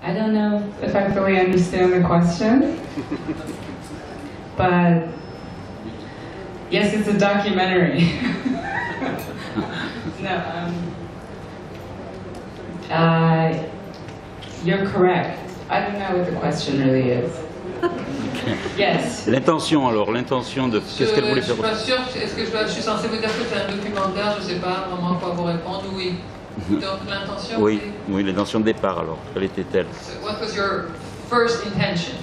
I don't know if I fully understand the question, but yes, it's a documentary. No, you're correct. I don't know what the question really is. Yes. L'intention alors, l'intention de qu'est-ce qu'elle voulait faire. Je suis pas sûre. Est-ce que je suis censée vous dire que c'est un documentaire? Je sais pas vraiment quoi vous répondre. Oui. Donc l'intention. Oui, oui, l'intention de départ alors. Quelle était-elle? So what was your first intention?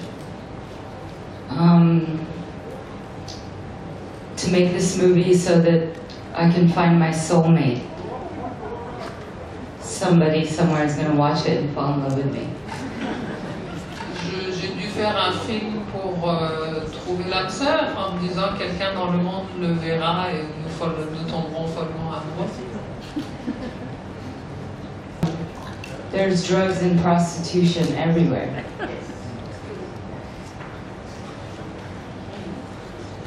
To make this movie so that I can find my soulmate. Somebody somewhere is going to watch it and fall in love with me. J'ai dû faire un film pour trouver l'âme sœur en me disant quelqu'un dans le monde le verra et nous tomberons follement amoureux. There's drugs and prostitution everywhere.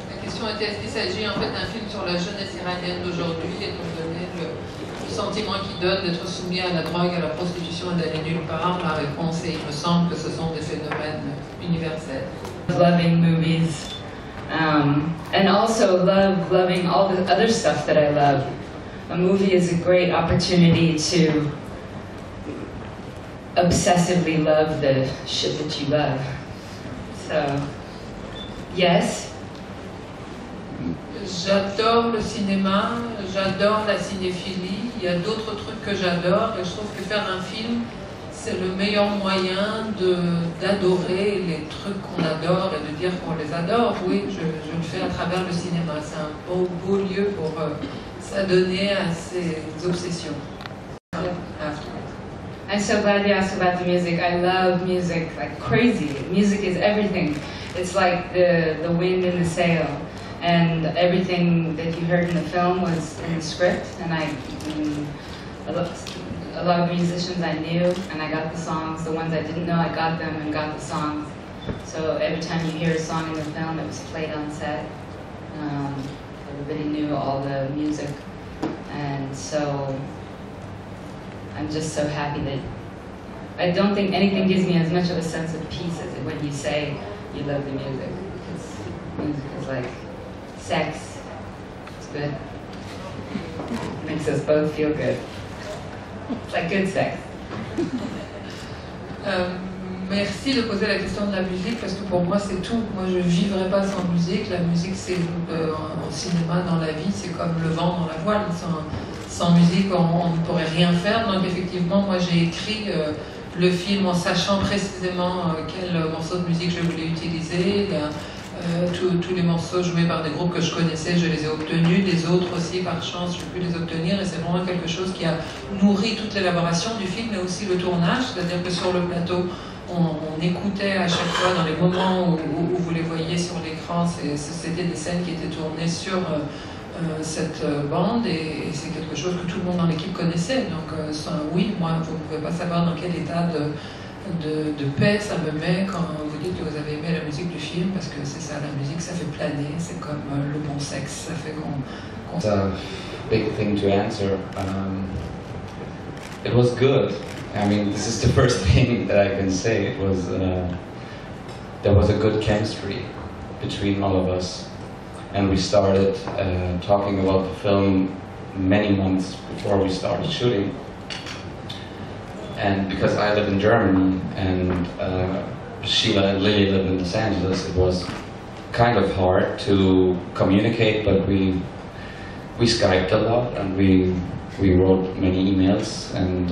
La question était, est-ce qu'il s'agit en fait d'un film sur la jeunesse iranienne d'aujourd'hui, étant donné le sentiment qu'il donne d'être soumis à la drogue, à la prostitution et d'aller nulle part? La réponse est, il me semble que ce sont des phénomènes universels. Loving movies, and also loving all the other stuff that I love. A movie is a great opportunity to obsessively love the shit that you love. So, yes. J'adore le cinéma, j'adore la cinéphilie, il y a d'autres trucs que j'adore et je trouve que faire un film, c'est le meilleur moyen d'adorer les trucs qu'on adore et de dire qu'on les adore. Oui, je le fais à travers le cinéma, c'est un beau lieu pour s'adonner à ces obsessions. I'm so glad you asked about the music. I love music like crazy. Music is everything. It's like the wind in the sail. And everything that you heard in the film was in the script. And a lot of musicians I knew, and I got the songs. The ones I didn't know, I got them and got the songs. So every time you hear a song in the film, it was played on set. Everybody knew all the music. And so I'm just so happy that I don't think anything gives me as much of a sense of peace as when you say you love the music. Because music is like sex. It's good. It makes us both feel good. It's like good sex. Merci de poser la question de la musique parce que pour moi c'est tout. Moi je vivrais pas sans musique. La musique c'est en cinéma, dans la vie, c'est comme le vent dans la voile. Sans musique on ne pourrait rien faire. Donc effectivement moi j'ai écrit le film en sachant précisément quel morceau de musique je voulais utiliser. Tous les morceaux joués par des groupes que je connaissais, je les ai obtenus. Les autres aussi, par chance, je peux les obtenir. Et c'est vraiment quelque chose qui a nourri toute l'élaboration du film, mais aussi le tournage. C'est-à-dire que sur le plateau, on écoutait à chaque fois, dans les moments où vous les voyez sur l'écran, c'était des scènes qui étaient tournées sur cette bande. Et c'est quelque chose que tout le monde dans l'équipe connaissait. Donc oui, moi, vous ne pouvez pas savoir dans quel état de paix ça me met quand vous dites que vous avez aimé la musique du film, parce que c'est ça, la musique ça fait planer, c'est comme le bon sexe, ça fait qu'on... It's a big thing to answer. It was good. I mean, this is the first thing that I can say. It was there was a good chemistry between all of us, and we started talking about the film many months before we started shooting. And because I live in Germany and Sheila and Lily live in Los Angeles, it was kind of hard to communicate, but we Skyped a lot and we wrote many emails, and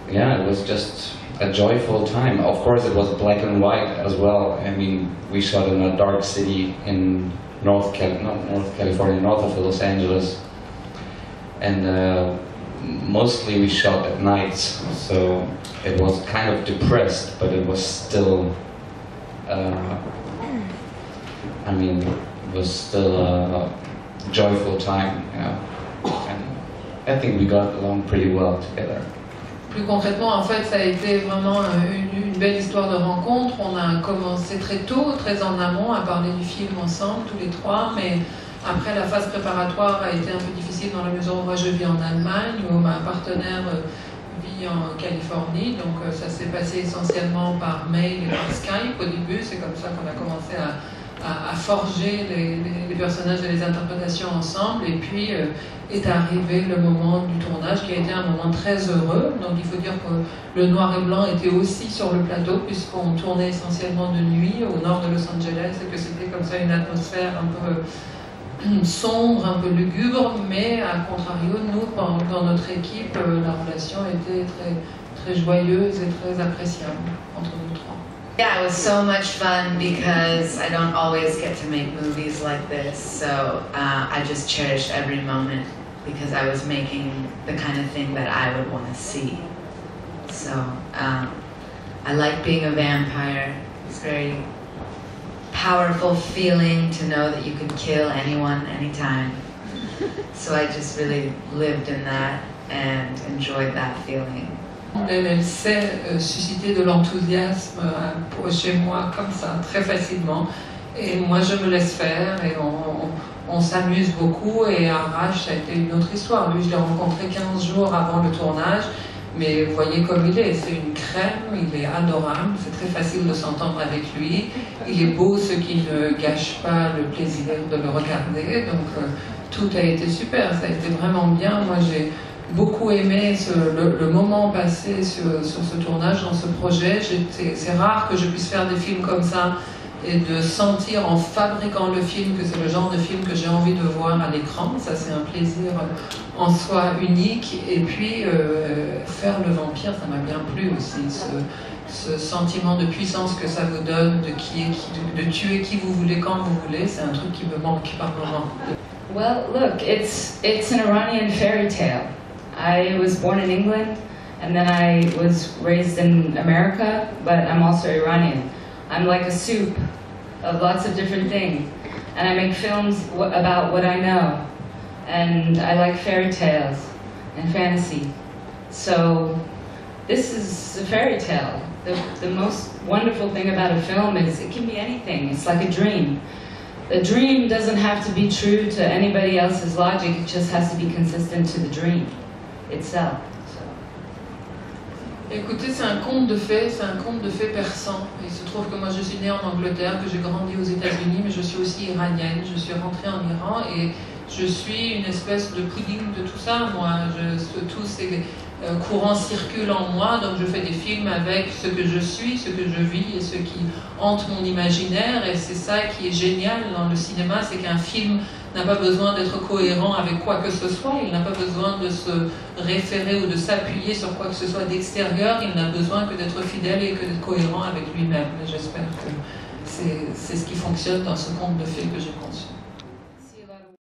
yeah, it was just a joyful time. Of course it was black and white as well. I mean, we shot in a dark city in not North California, north of Los Angeles, and mostly we shot at nights, so it was kind of depressed, but it was still, I mean, it was still a joyful time, you know, and I think we got along pretty well together. Plus concrètement, en fait, ça a été vraiment une belle histoire de rencontre. On a commencé très tôt, très en amont, à parler du film ensemble, tous les trois, mais après, la phase préparatoire a été un peu difficile dans la mesure où moi je vis en Allemagne, où ma partenaire vit en Californie, donc ça s'est passé essentiellement par mail et par Skype au début. C'est comme ça qu'on a commencé à forger les personnages et les interprétations ensemble. Et puis est arrivé le moment du tournage qui a été un moment très heureux. Donc il faut dire que le noir et blanc était aussi sur le plateau puisqu'on tournait essentiellement de nuit au nord de Los Angeles et que c'était comme ça une atmosphère un peu sombre, un peu lugubre, mais à contrario, nous, dans notre équipe, la relation était très, très joyeuse et très appréciable entre nous trois. Yeah, it was so much fun because I don't always get to make movies like this, so I just cherished every moment because I was making the kind of thing that I would want to see. So I like being a vampire. It's very powerful feeling to know that you can kill anyone, anytime. So I just really lived in that and enjoyed that feeling. Elle sait susciter de l'enthousiasme chez moi comme ça, très facilement. Et moi, je me laisse faire et on s'amuse beaucoup. Et Arash, ça a été une autre histoire. Lui, je l'ai rencontré 15 jours avant le tournage. Mais vous voyez comme il est, c'est une crème, il est adorable, c'est très facile de s'entendre avec lui. Il est beau, ce qui ne gâche pas le plaisir de le regarder. Donc tout a été super, ça a été vraiment bien. Moi, j'ai beaucoup aimé le moment passé sur ce tournage, dans ce projet. C'est rare que je puisse faire des films comme ça et de sentir en fabriquant le film que c'est le genre de film que j'ai envie de voir à l'écran. Ça, c'est un plaisir en soi unique. Et puis, faire le vampire, ça m'a bien plu aussi. Ce sentiment de puissance que ça vous donne, de tuer qui vous voulez quand vous voulez, c'est un truc qui me manque par moment. Well, look, it's an Iranian fairy tale. I was born in England, and then I was raised in America, but I'm also Iranian. I'm like a soup of lots of different things, and I make films about what I know, and I like fairy tales and fantasy. So this is a fairy tale. The most wonderful thing about a film is it can be anything. It's like a dream. The dream doesn't have to be true to anybody else's logic, it just has to be consistent to the dream itself. Écoutez, c'est un conte de fées, persan. Il se trouve que moi je suis née en Angleterre, que j'ai grandi aux États-Unis, mais je suis aussi iranienne. Je suis rentrée en Iran et je suis une espèce de pudding de tout ça. Moi, tous ces courants circulent en moi, donc je fais des films avec ce que je suis, ce que je vis et ce qui hante mon imaginaire. Et c'est ça qui est génial dans le cinéma, c'est qu'un film n'a pas besoin d'être cohérent avec quoi que ce soit, il n'a pas besoin de se référer ou de s'appuyer sur quoi que ce soit d'extérieur, il n'a besoin que d'être fidèle et que d'être cohérent avec lui-même. Et j'espère que c'est ce qui fonctionne dans ce conte de fées que j'ai conçu.